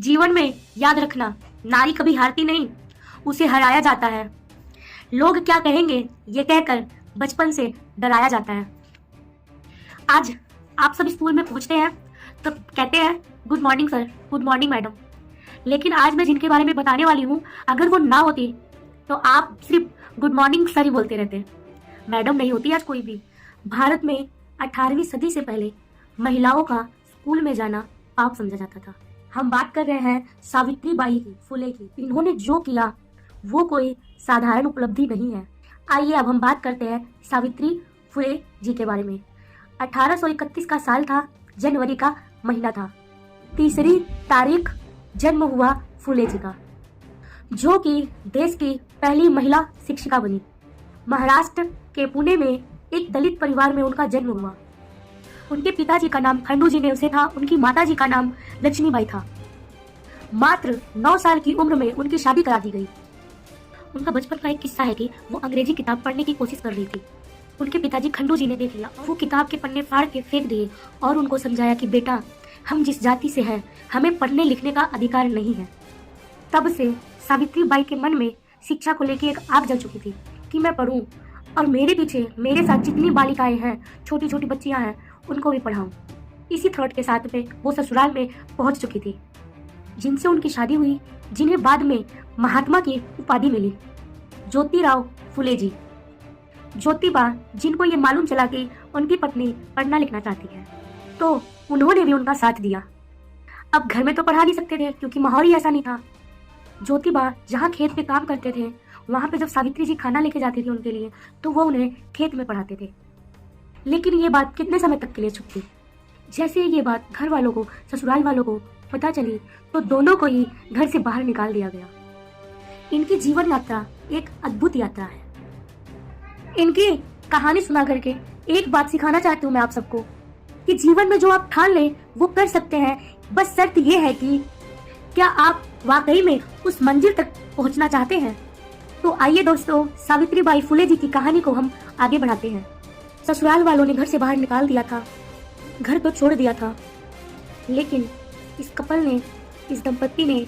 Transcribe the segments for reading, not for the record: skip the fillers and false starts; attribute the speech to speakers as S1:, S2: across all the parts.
S1: जीवन में याद रखना, नारी कभी हारती नहीं, उसे हराया जाता है। लोग क्या कहेंगे ये कहकर बचपन से डराया जाता है। आज आप सब स्कूल में पहुंचते हैं तो कहते हैं good morning sir, good morning madam. लेकिन आज मैं जिनके बारे में बताने वाली हूँ, अगर वो ना होती तो आप सिर्फ गुड मॉर्निंग सर ही बोलते रहते। मैडम नहीं होती आज कोई भी। भारत में 18वीं सदी से पहले महिलाओं का स्कूल में जाना पाप समझा जाता था। हम बात कर रहे हैं सावित्री बाई की, फुले की। इन्होंने जो किया वो कोई साधारण उपलब्धि नहीं है। आइए अब हम बात करते हैं सावित्री फुले जी के बारे में। 1831 का साल था, जनवरी का महीना था। 3 तारीख जन्म हुआ फुले जी का, जो कि देश की पहली महिला शिक्षिका बनी। महाराष्ट्र के पुणे में एक दलित परिवार में उनका जन्म हुआ। उनके पिताजी का नाम खंडूजी नेवसे था, उनकी माताजी का नाम लक्ष्मीबाई था। मात्र 9 साल की उम्र में उनकी शादी करा दी गई। उनका बचपन का एक किस्सा है कि वो अंग्रेजी किताब पढ़ने की कोशिश कर रही थी। उनके पिताजी खंडूजी ने देख लिया और वो किताब के पन्ने फाड़ के फेंक दिए और उनको समझाया कि बेटा, हम जिस जाति से हैं, हमें पढ़ने लिखने का अधिकार नहीं है। तब से सावित्री बाई के मन में शिक्षा को लेकर एक आग जल चुकी थी कि मैं पढ़ूं और मेरे पीछे मेरे साथ जितनी बालिकाएं हैं, छोटी छोटी बच्चियां हैं, उनको भी पढ़ाऊं। इसी थॉट के साथ में वो ससुराल में पहुंच चुकी थी, जिनसे उनकी शादी हुई, जिन्हें बाद में महात्मा की उपाधि मिली, ज्योतिराव फुले जी। ज्योतिबा, जिनको ये मालूम चला कि उनकी पत्नी पढ़ना लिखना चाहती है, तो उन्होंने भी उनका साथ दिया। अब घर में तो पढ़ा नहीं सकते थे क्योंकि माहौल ही ऐसा नहीं था। ज्योतिबा जहाँ खेत में काम करते थे, वहाँ पे जब सावित्री जी खाना लेके जाती थी उनके लिए, तो वो उन्हें खेत में पढ़ाते थे। लेकिन ये बात कितने समय तक के लिए छुप थी। जैसे ये बात घर वालों को, ससुराल वालों को पता चली, तो दोनों को ही घर से बाहर निकाल दिया गया। इनकी जीवन यात्रा एक अद्भुत यात्रा है। इनकी कहानी सुना करके एक बात सिखाना चाहती हूँ मैं आप सबको कि जीवन में जो आप ठान लें वो कर सकते हैं। बस शर्त ये है कि क्या आप वाकई में उस मंजिल तक पहुंचना चाहते हैं। तो आइए दोस्तों, सावित्री बाई फुले जी की कहानी को हम आगे बढ़ाते हैं। ससुराल वालों ने घर से बाहर निकाल दिया था, घर तो छोड़ दिया था, लेकिन इस कपल ने, इस दंपत्ति ने,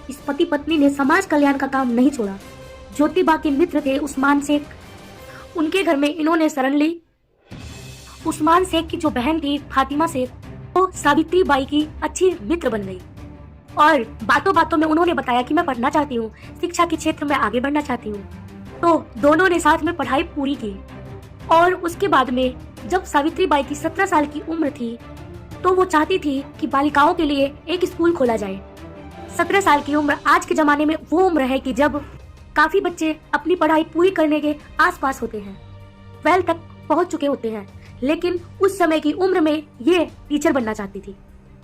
S1: इस पति पत्नी ने समाज कल्याण का काम नहीं छोड़ा। ज्योतिबा के मित्र थे उस्मान शेख, उनके घर में इन्होंने शरण ली। उस्मान शेख की जो बहन थी फातिमा शेख, वो सावित्री बाई की अच्छी मित्र बन गई और बातों बातों में उन्होंने बताया कि मैं पढ़ना चाहती हूँ, शिक्षा के क्षेत्र में आगे बढ़ना चाहती हूँ। तो दोनों ने साथ में पढ़ाई पूरी की और उसके बाद में जब सावित्री बाई की 17 साल की उम्र थी, तो वो चाहती थी कि बालिकाओं के लिए एक स्कूल खोला जाए। 17 साल की उम्र आज के जमाने में वो उम्र है कि जब काफी बच्चे अपनी पढ़ाई पूरी करने के आसपास होते हैं, 12 तक पहुंच चुके होते हैं। लेकिन उस समय की उम्र में ये टीचर बनना चाहती थी।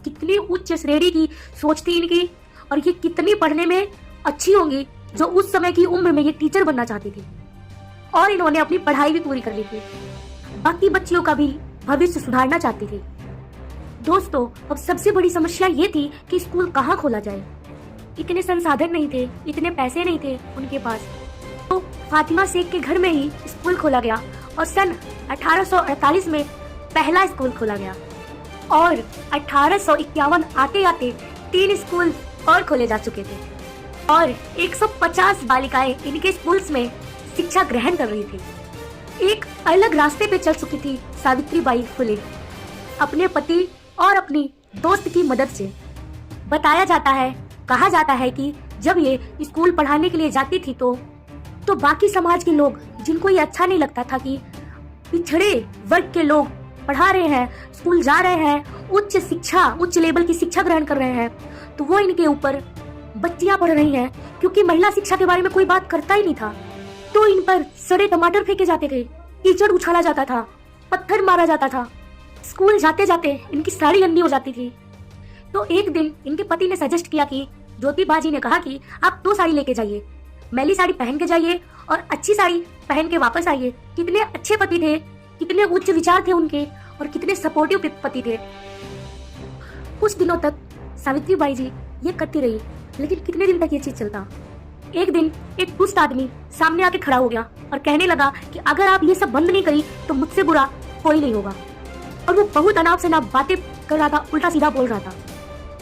S1: कितनी उच्च श्रेणी की सोच थी इनकी, और ये कितनी पढ़ने में अच्छी होंगी जो उस समय की उम्र में ये टीचर बनना चाहती थी। और इन्होंने अपनी पढ़ाई भी पूरी कर ली थी, बाकी बच्चियों का भी भविष्य सुधारना चाहती थी। दोस्तों, अब सबसे बड़ी समस्या ये थी कि स्कूल कहाँ खोला जाए। इतने संसाधन नहीं थे, इतने पैसे नहीं थे उनके पास। तो फातिमा शेख के घर में ही स्कूल खोला गया और सन 1848 में पहला स्कूल खोला गया और 1851 आते आते 3 स्कूल और खोले जा चुके थे और 150 बालिकाएं इनके स्कूल्स में शिक्षा ग्रहण कर रही थी। एक अलग रास्ते पे चल चुकी थी सावित्री बाई फुले, अपने पति और अपनी दोस्त की मदद से। बताया जाता है, कहा जाता है कि जब ये स्कूल पढ़ाने के लिए जाती थी तो बाकी समाज के लोग, जिनको ये अच्छा नहीं लगता था कि पिछड़े वर्ग के लोग पढ़ा रहे हैं, स्कूल जा रहे हैं, उच्च शिक्षा, उच्च लेवल की शिक्षा ग्रहण कर रहे हैं, तो वो इनके ऊपर, बच्चियां पढ़ रही हैं, क्योंकि महिला शिक्षा के बारे में कोई बात करता ही नहीं था, तो इन पर सड़े टमाटर फेंके जाते थे, कीचड़ उछाला जाता था, पत्थर मारा जाता था। स्कूल जाते जाते इनकी साड़ी गंदी हो जाती थी। तो एक दिन इनके पति ने सजेस्ट किया कि ज्योतिबा जी ने कहा कि आप 2 साड़ी लेके जाइए, मैली साड़ी पहन के जाइए और अच्छी साड़ी पहन के वापस आइए। कितने अच्छे पति थे, कितने उच्च विचार थे उनके और कितने सपोर्टिव पति थे। कुछ दिनों तक सावित्री बाई जी ये करती रही, लेकिन कितने दिन तक ये चीज चलता। एक दिन एक दुष्ट आदमी सामने आके खड़ा हो गया और कहने लगा कि अगर आप ये सब बंद नहीं करी तो मुझसे बुरा कोई नहीं होगा। और वो बहुत अनाप शनाप बातें कर रहा था, उल्टा सीधा बोल रहा था।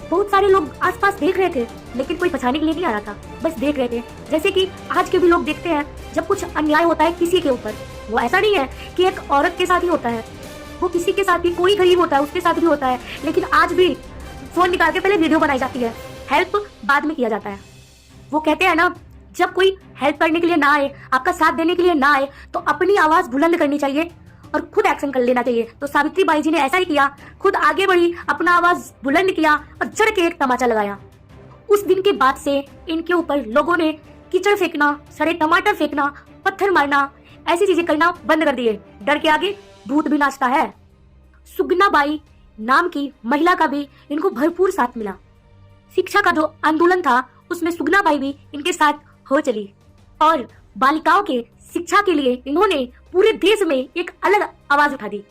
S1: बहुत सारे लोग आसपास देख रहे थे, लेकिन कोई बचाने के लिए नहीं आ रहा था, बस देख रहे थे। जैसे कि आज के भी लोग देखते हैं, जब कुछ अन्याय होता है किसी के ऊपर, वो ऐसा नहीं है कि एक औरत के साथ ही होता है, वो किसी के साथ भी, कोई गरीब होता है उसके साथ भी होता है, लेकिन आज भी फोन निकाल के पहले वीडियो बनाई जाती है, हेल्प बाद में किया जाता है। वो कहते हैं ना, जब कोई हेल्प करने के लिए ना आए, आपका साथ देने के लिए ना आए, तो अपनी आवाज बुलंद करनी चाहिए और खुद एक्शन कर लेना चाहिए। तो सावित्री बाई जी ने ऐसा ही किया, खुद आगे बढ़ी, अपना आवाज बुलंद किया और चढ़ के एक तमाचा लगाया। उस दिन के बाद से इनके ऊपर लोगों ने कीचड़ फेंकना, सड़े टमाटर फेंकना, पत्थर मारना, ऐसी चीजें करना बंद कर दिए। डर के आगे भूत भी नाचता है। सुगना बाई नाम की महिला का भी इनको भरपूर साथ मिला। शिक्षा का जो आंदोलन था उसमें सुगना बाई भी इनके साथ हो चली और बालिकाओं के शिक्षा के लिए इन्होंने पूरे देश में एक अलग आवाज उठा दी।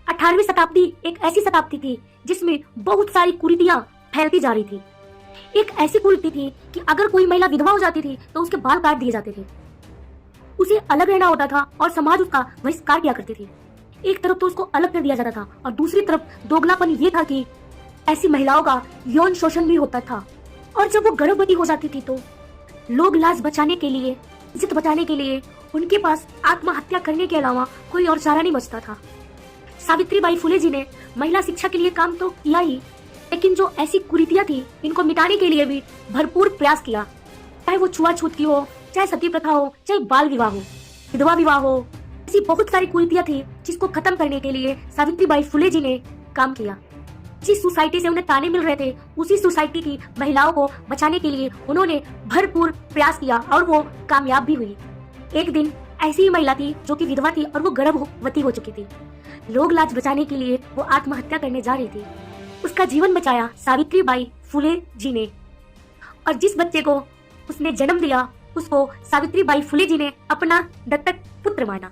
S1: 18वीं शताब्दी एक ऐसी शताब्दी थी जिसमें बहुत सारी कुरीतियां फैलती जा रही थी। एक ऐसी कुरीति थी कि अगर कोई महिला विधवा हो जाती थी तो उसके बाल काट दिए जाते थे, उसे अलग रहना होता था और समाज उसका बहिष्कार किया करती थी। एक तरफ तो उसको अलग कर दिया जाता था और दूसरी तरफ दोगलापन ये था कि ऐसी महिलाओं का यौन शोषण भी होता था। और जब वो गर्भवती हो जाती थी तो लोग लाज बचाने के लिए, इज्जत बचाने के लिए उनके पास आत्महत्या करने के अलावा कोई और चारा नहीं बचता था। सावित्री बाई फुले जी ने महिला शिक्षा के लिए काम तो किया ही, लेकिन जो ऐसी कुरीतियां थी इनको मिटाने के लिए भी भरपूर प्रयास किया। चाहे वो छुआछूत की हो, चाहे सती प्रथा हो, चाहे बाल विवाह हो, विधवा विवाह हो, ऐसी बहुत सारी कुरीतियां थी जिसको खत्म करने के लिए सावित्री बाई फुले जी ने काम किया। जिस सोसाइटी से उन्हें ताने मिल रहे थे उसी सोसाइटी की महिलाओं को बचाने के लिए उन्होंने भरपूर प्रयास किया और वो कामयाब भी हुई। एक दिन ऐसी ही महिला थी जो कि विधवा थी और वो गर्भवती हो चुकी थी। लोग लाज बचाने के लिए वो आत्महत्या करने जा रही थी। उसका जीवन बचाया सावित्री बाई फुले जी ने और जिस बच्चे को उसने जन्म दिया उसको सावित्री बाई फुले जी ने अपना दत्तक पुत्र माना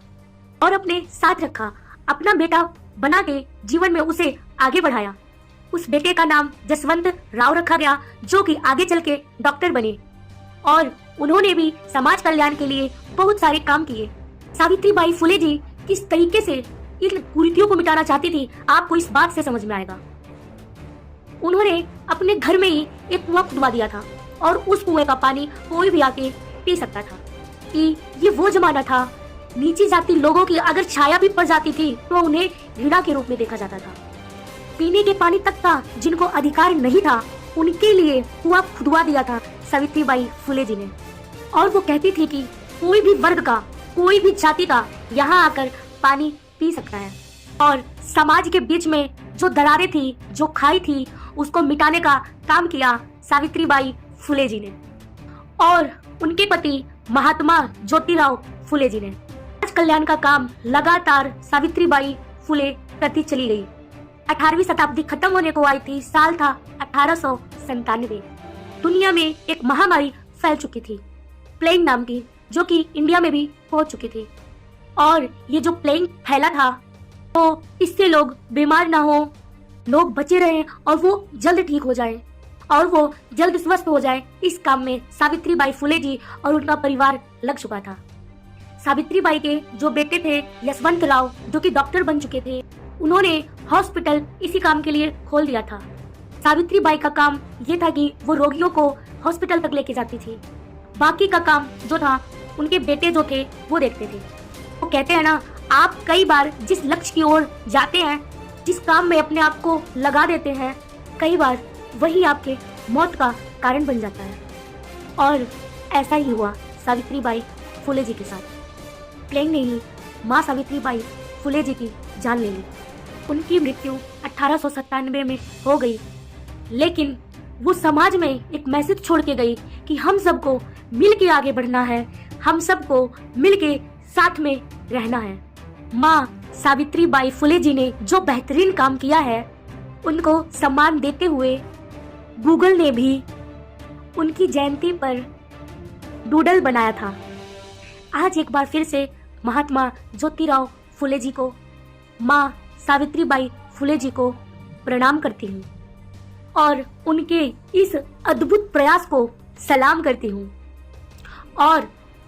S1: और अपने साथ रखा, अपना बेटा बना के जीवन में उसे आगे बढ़ाया। उस बेटे का नाम जसवंत राव रखा गया जो कि आगे चल के डॉक्टर बने और उन्होंने भी समाज कल्याण के लिए बहुत सारे काम किए। सावित्री बाई फुले जी किस तरीके से इन कुरीतियों को मिटाना चाहती थी आपको इस बात से समझ में आएगा। उन्होंने अपने घर में ही एक कुआं खुदवा दिया था और उस कुएं का पानी कोई भी आके पी सकता था। कि ये वो जमाना था, नीची जाति लोगों की अगर छाया भी पड़ जाती थी तो उन्हें घृणा के रूप में देखा जाता था। पीने के पानी तक का जिनको अधिकार नहीं था उनके लिए कुआं खुदवा दिया था सावित्री बाई फुले जी ने। और वो कहती थी कि कोई भी वर्ग का, कोई भी जाति का यहाँ आकर पानी पी सकता है। और समाज के बीच में जो दरारें थी, जो खाई थी, उसको मिटाने का काम किया सावित्री बाई फुले जी ने और उनके पति महात्मा ज्योतिराव फुले जी ने। समाज कल्याण का काम लगातार सावित्री बाई फुले करती चली गई। 18वीं शताब्दी खत्म होने को आई थी। साल था 1897। दुनिया में एक महामारी फैल चुकी थी, प्लेग नाम की, जो कि इंडिया में भी पहुंच चुकी थी। और ये जो प्लेग फैला था तो इससे लोग बीमार ना हो, लोग बचे रहें और वो जल्द ठीक हो जाए और वो जल्द स्वस्थ हो जाए, इस काम में सावित्री बाई फुले जी और उनका परिवार लग चुका था। सावित्री बाई के जो बेटे थे यशवंत राव, जो कि डॉक्टर बन चुके थे, उन्होंने हॉस्पिटल इसी काम के लिए खोल दिया था। सावित्री बाई का काम ये था कि वो रोगियों को हॉस्पिटल तक लेके जाती थी। बाकी का काम जो था उनके बेटे जो थे वो देखते थे। वो कहते हैं ना, आप कई बार जिस लक्ष्य की ओर जाते हैं, जिस काम में अपने आप को लगा देते हैं, कई बार वही आपके मौत का कारण बन जाता है। और ऐसा ही हुआ सावित्री बाई फुले जी के साथ। प्लेग ने ही माँ सावित्री बाई फुले जी की जान ले ली। उनकी मृत्यु 1897 में हो गई, लेकिन वो समाज में एक मैसेज छोड़ के गई कि हम सबको मिल के आगे बढ़ना है, हम सबको मिल के साथ में रहना है। माँ सावित्री बाई फुले जी ने जो बेहतरीन काम किया है, उनको सम्मान देते हुए गूगल ने भी उनकी जयंती पर डूडल बनाया था। आज एक बार फिर से महात्मा ज्योतिराव फुले जी को, माँ सावित्री बाई फुले जी को प्रणाम करती हूँ और उनके इस अद्भुत प्रयास को सलाम करती हूँ। और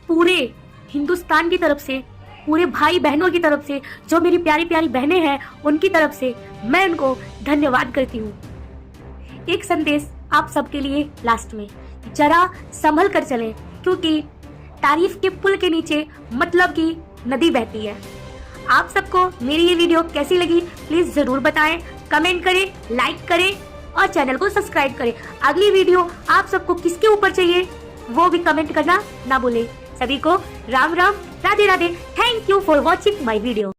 S1: पूरे हिंदुस्तान की तरफ से, पूरे भाई बहनों की तरफ से, जो मेरी प्यारी प्यारी बहनें हैं उनकी तरफ से मैं उनको धन्यवाद करती हूँ। एक संदेश आप सबके लिए लास्ट में, जरा संभल कर चलें, क्योंकि तारीफ के पुल के नीचे मतलब की नदी बहती है। आप सबको मेरी ये वीडियो कैसी लगी प्लीज जरूर बताएं, कमेंट करें, लाइक करें और चैनल को सब्सक्राइब करें। अगली वीडियो आप सबको किसके ऊपर चाहिए वो भी कमेंट करना ना भूलें। सभी को Ram Ram, Radhe Radhe. Thank you for watching my video.